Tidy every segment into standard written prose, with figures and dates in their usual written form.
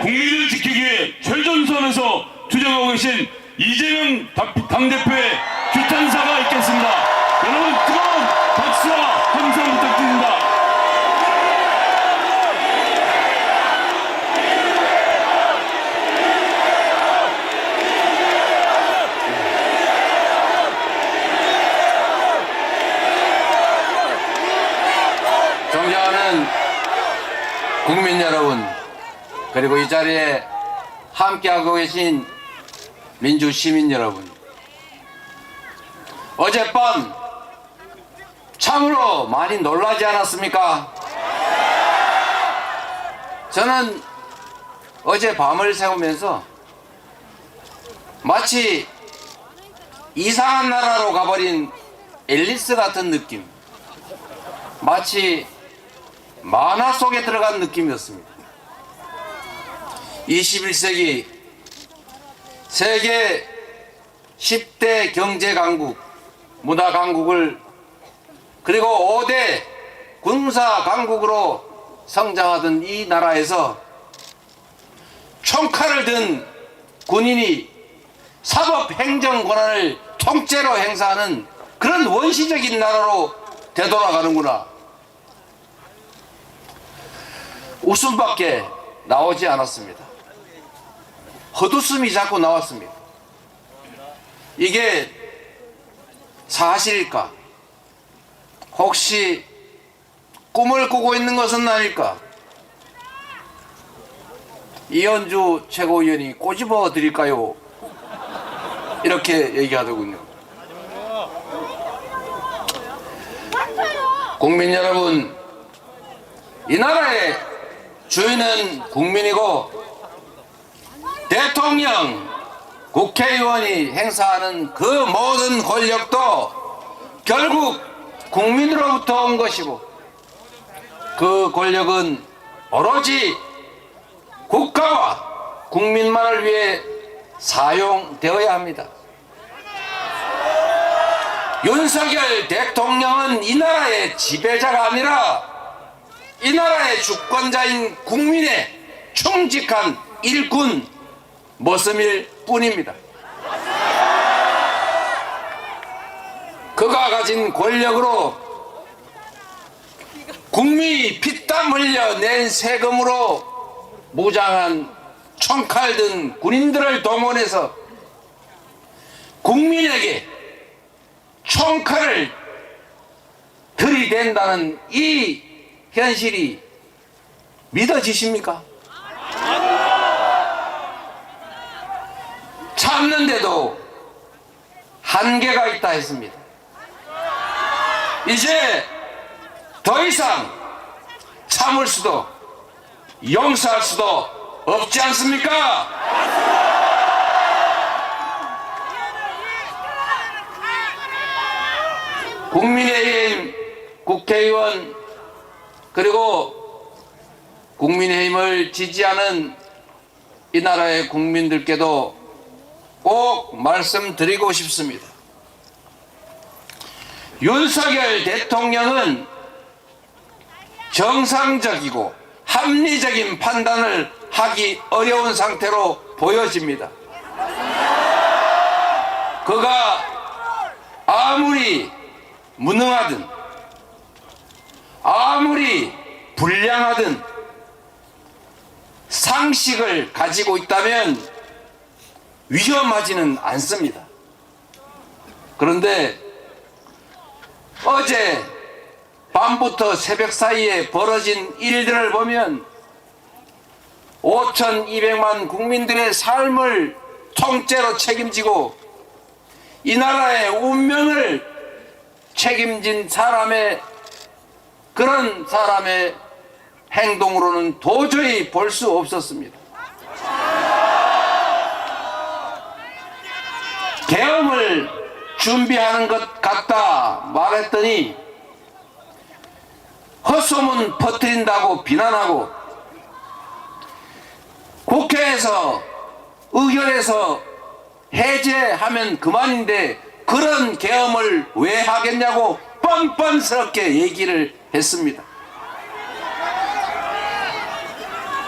국민을 지키기 위해 최전선에서 투쟁하고 계신 이재명 당대표의 규탄사가 있겠습니다. 여러분 뜨거운 박수와 함성 부탁드립니다. 존경하는 국민 여러분, 그리고 이 자리에 함께하고 계신 민주 시민 여러분, 어젯밤 참으로 많이 놀라지 않았습니까? 저는 어제 밤을 새우면서 마치 이상한 나라로 가버린 앨리스 같은 느낌, 마치 만화 속에 들어간 느낌이었습니다. 21세기 세계 10대 경제 강국, 문화 강국을, 그리고 5대 군사 강국으로 성장하던 이 나라에서 총칼을 든 군인이 사법 행정 권한을 통째로 행사하는 그런 원시적인 나라로 되돌아가는구나. 웃음밖에 나오지 않았습니다. 헛웃음이 자꾸 나왔습니다. 이게 사실일까? 혹시 꿈을 꾸고 있는 것은 아닐까? 이현주 최고위원이 꼬집어 드릴까요? 이렇게 얘기하더군요. 국민 여러분, 이 나라의 주인은 국민이고 대통령, 국회의원이 행사하는 그 모든 권력도 결국 국민으로부터 온 것이고, 그 권력은 오로지 국가와 국민만을 위해 사용되어야 합니다. 윤석열 대통령은 이 나라의 지배자가 아니라 이 나라의 주권자인 국민의 충직한 일꾼 모습일 뿐입니다. 그가 가진 권력으로 국민이 피땀 흘려 낸 세금으로 무장한 총칼 든 군인들을 동원해서 국민에게 총칼을 들이댄다는 이 현실이 믿어지십니까? 참는데도 한계가 있다 했습니다. 이제 더 이상 참을 수도 용서할 수도 없지 않습니까? 국민의힘 국회의원, 그리고 국민의힘을 지지하는 이 나라의 국민들께도 꼭 말씀드리고 싶습니다. 윤석열 대통령은 정상적이고 합리적인 판단을 하기 어려운 상태로 보여집니다. 그가 아무리 무능하든 아무리 불량하든 상식을 가지고 있다면 위험하지는 않습니다. 그런데 어제 밤부터 새벽 사이에 벌어진 일들을 보면 5,200만 국민들의 삶을 통째로 책임지고 이 나라의 운명을 책임진 사람의, 그런 사람의 행동으로는 도저히 볼 수 없었습니다. 계엄을 준비하는 것 같다 말했더니 헛소문 퍼뜨린다고 비난하고, 국회에서 의결해서 해제하면 그만인데 그런 계엄을 왜 하겠냐고 뻔뻔스럽게 얘기를 했습니다.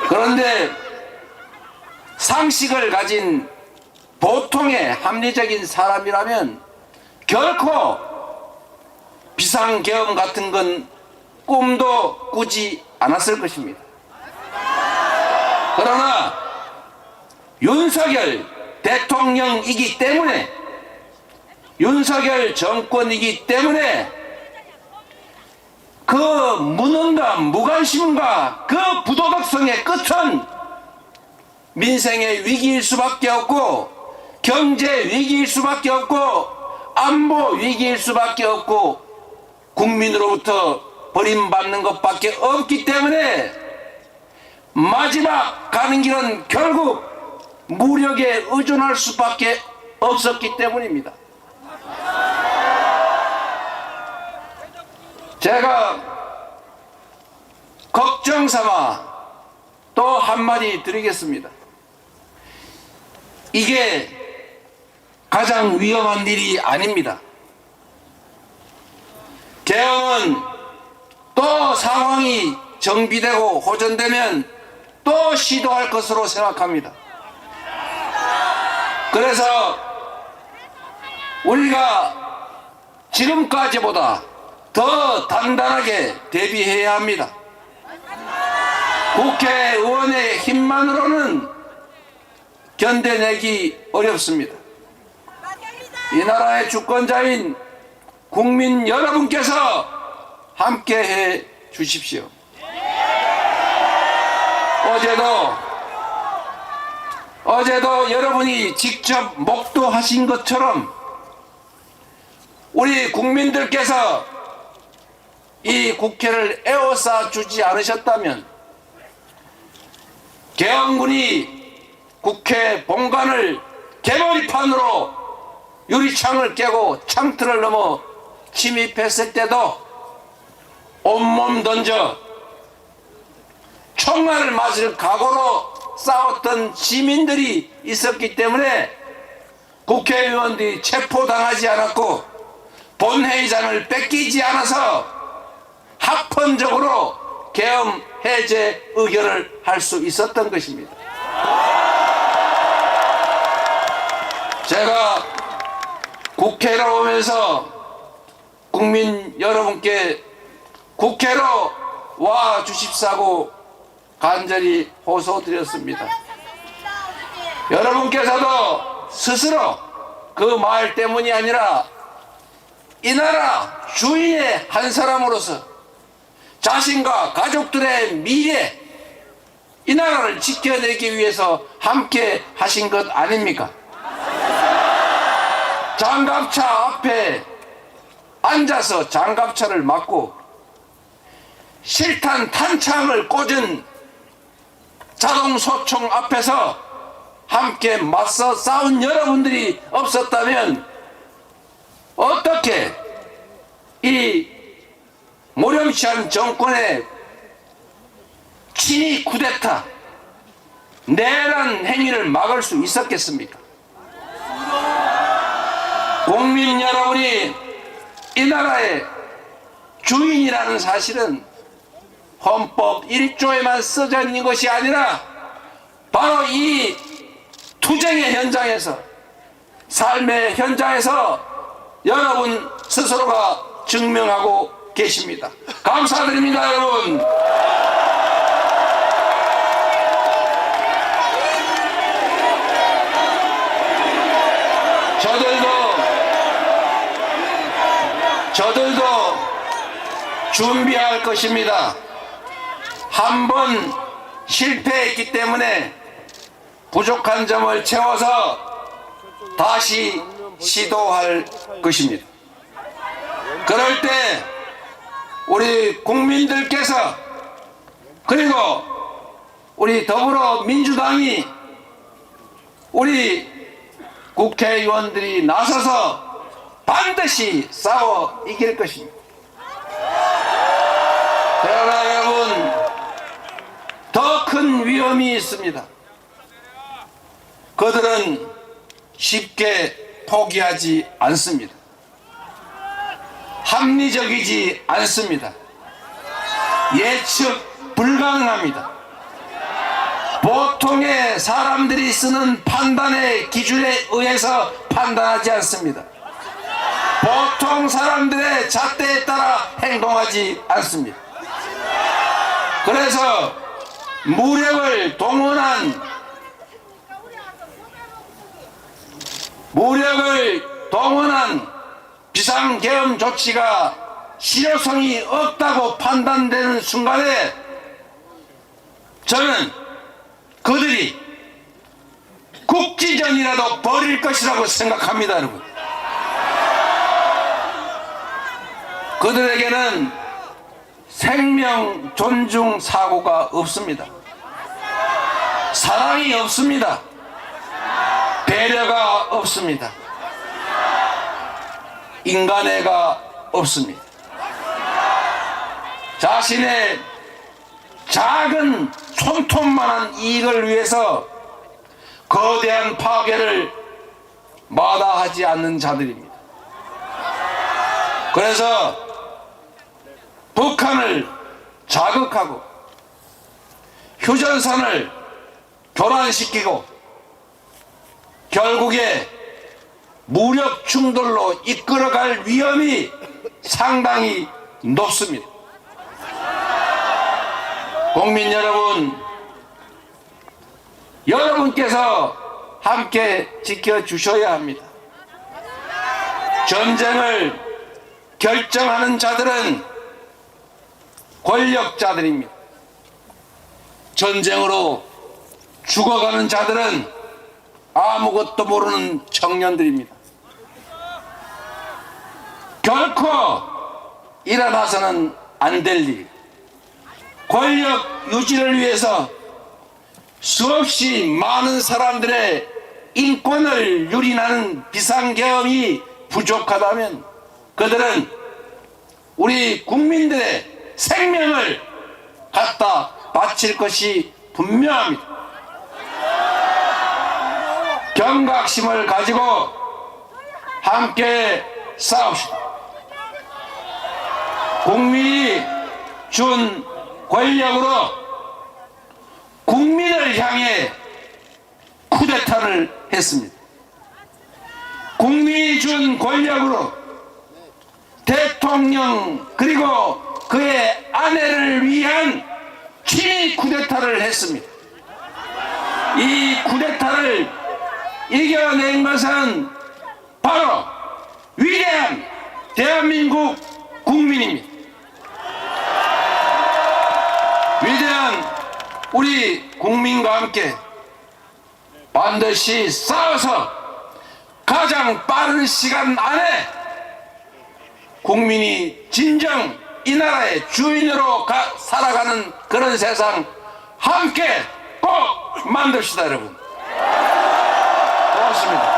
그런데 상식을 가진 보통의 합리적인 사람이라면 결코 비상계엄 같은 건 꿈도 꾸지 않았을 것입니다. 그러나 윤석열 대통령이기 때문에, 윤석열 정권이기 때문에 그 무능과 무관심과 그 부도덕성의 끝은 민생의 위기일 수밖에 없고, 경제 위기일 수밖에 없고, 안보 위기일 수밖에 없고, 국민으로부터 버림받는 것밖에 없기 때문에 마지막 가는 길은 결국 무력에 의존할 수밖에 없었기 때문입니다. 제가 걱정 삼아 또 한마디 드리겠습니다. 이게 가장 위험한 일이 아닙니다. 계엄은 또 상황이 정비되고 호전되면 또 시도할 것으로 생각합니다. 그래서 우리가 지금까지보다 더 단단하게 대비해야 합니다. 국회의원의 힘만으로는 견뎌내기 어렵습니다. 이 나라의 주권자인 국민 여러분께서 함께해 주십시오. 어제도 여러분이 직접 목도하신 것처럼 우리 국민들께서 이 국회를 에워싸 주지 않으셨다면 계엄군이 국회 본관을 개머리판으로 유리창을 깨고 창틀을 넘어 침입했을 때도 온몸 던져 총알을 맞을 각오로 싸웠던 시민들이 있었기 때문에 국회의원들이 체포당하지 않았고 본회의장을 뺏기지 않아서 합헌적으로 계엄 해제 의결을 할 수 있었던 것입니다. 제가 국회로 오면서 국민 여러분께 국회로 와 주십사고 간절히 호소드렸습니다. 여러분께서도 스스로 그 말 때문이 아니라 이 나라 주인의 한 사람으로서 자신과 가족들의 미래, 이 나라를 지켜내기 위해서 함께 하신 것 아닙니까? 장갑차 앞에 앉아서 장갑차를 맞고 실탄 탄창을 꽂은 자동소총 앞에서 함께 맞서 싸운 여러분들이 없었다면 어떻게 이 모렴치한 정권의 친위 쿠데타 내란 행위를 막을 수 있었겠습니까? 국민 여러분이 이 나라의 주인이라는 사실은 헌법 1조에만 써져 있는 것이 아니라 바로 이 투쟁의 현장에서, 삶의 현장에서 여러분 스스로가 증명하고 계십니다. 감사드립니다, 여러분. 저들도 준비할 것입니다. 한 번 실패했기 때문에 부족한 점을 채워서 다시 시도할 것입니다. 그럴 때 우리 국민들께서, 그리고 우리 더불어민주당이, 우리 국회의원들이 나서서 반드시 싸워 이길 것입니다. 그러나 여러분, 더 큰 위험이 있습니다. 그들은 쉽게 포기하지 않습니다. 합리적이지 않습니다. 예측 불가능합니다. 보통의 사람들이 쓰는 판단의 기준에 의해서 판단하지 않습니다. 보통 사람들의 잣대에 따라 행동하지 않습니다. 그래서 무력을 동원한 비상계엄 조치가 실효성이 없다고 판단되는 순간에 저는 그들이 국지전이라도 벌일 것이라고 생각합니다, 여러분. 그들에게는 생명 존중 사고가 없습니다. 사랑이 없습니다. 배려가 없습니다. 인간애가 없습니다. 자신의 작은 손톱만한 이익을 위해서 거대한 파괴를 마다하지 않는 자들입니다. 그래서 북한을 자극하고 휴전선을 교란시키고 결국에 무력 충돌로 이끌어갈 위험이 상당히 높습니다. 국민 여러분, 여러분께서 함께 지켜주셔야 합니다. 전쟁을 결정하는 자들은 권력자들입니다. 전쟁으로 죽어가는 자들은 아무것도 모르는 청년들입니다. 결코 일어나서는 안 될 일, 권력 유지를 위해서 수없이 많은 사람들의 인권을 유린하는 비상계엄이 부족하다면 그들은 우리 국민들의 생명을 갖다 바칠 것이 분명합니다. 경각심을 가지고 함께 싸웁시다. 국민이 준 권력으로 국민을 향해 쿠데타를 했습니다. 국민이 준 권력으로 대통령 그리고 그의 아내를 위한 친위 쿠데타를 했습니다. 이 쿠데타를 이겨낸 것은 바로 위대한 대한민국 국민입니다. 위대한 우리 국민과 함께 반드시 싸워서 가장 빠른 시간 안에 국민이 진정 이 나라의 주인으로 살아가는 그런 세상 함께 꼭 만듭시다, 여러분. 고맙습니다.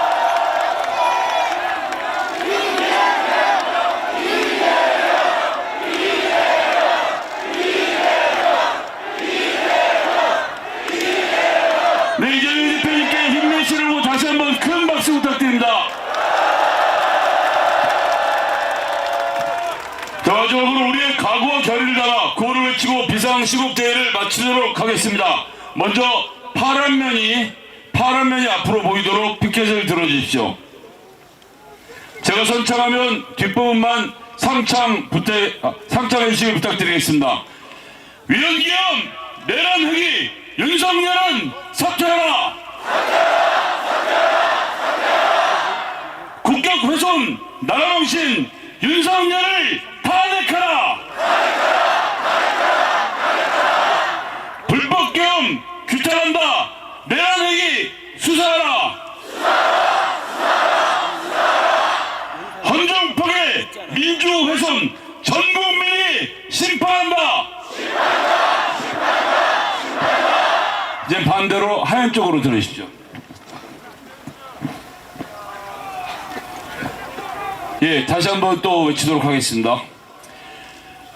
네, 이재명 대표님께 힘내시라고 다시 한번 큰 박수 부탁드립니다. 마지막으로 우리의 각오와 결의를 담아 구호를 외치고 비상시국대회를 마치도록 하겠습니다. 먼저 파란 면이 앞으로 보이도록 피켓을 들어주십시오. 제가 선창하면 뒷부분만 상창해주시기 부탁드리겠습니다. 위헌기엄 내란회기 윤석열은 사퇴하라! 국격훼손 나라망신 윤석열을 탄핵하라! 불법계엄 규탄한다! 내란회기 수사하라! 헌정파괴 민주훼손 전 국민이 심판한다! 이제 반대로 하얀 쪽으로 들으십시오. 예, 다시 한번 또 외치도록 하겠습니다.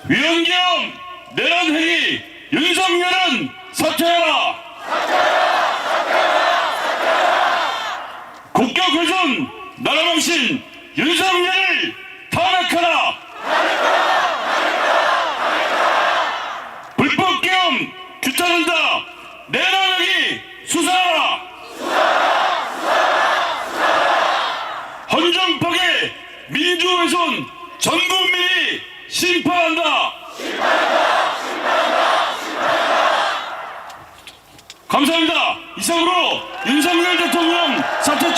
위헌기엄 내란회기 윤석열은 사퇴하라! 국격훼손 나라망신 윤석열을 탄핵하라! 불법계엄 규탄한다! 내란회기 민주훼손 전 국민이 심판한다. 감사합니다. 이상으로 윤석열 대통령 사퇴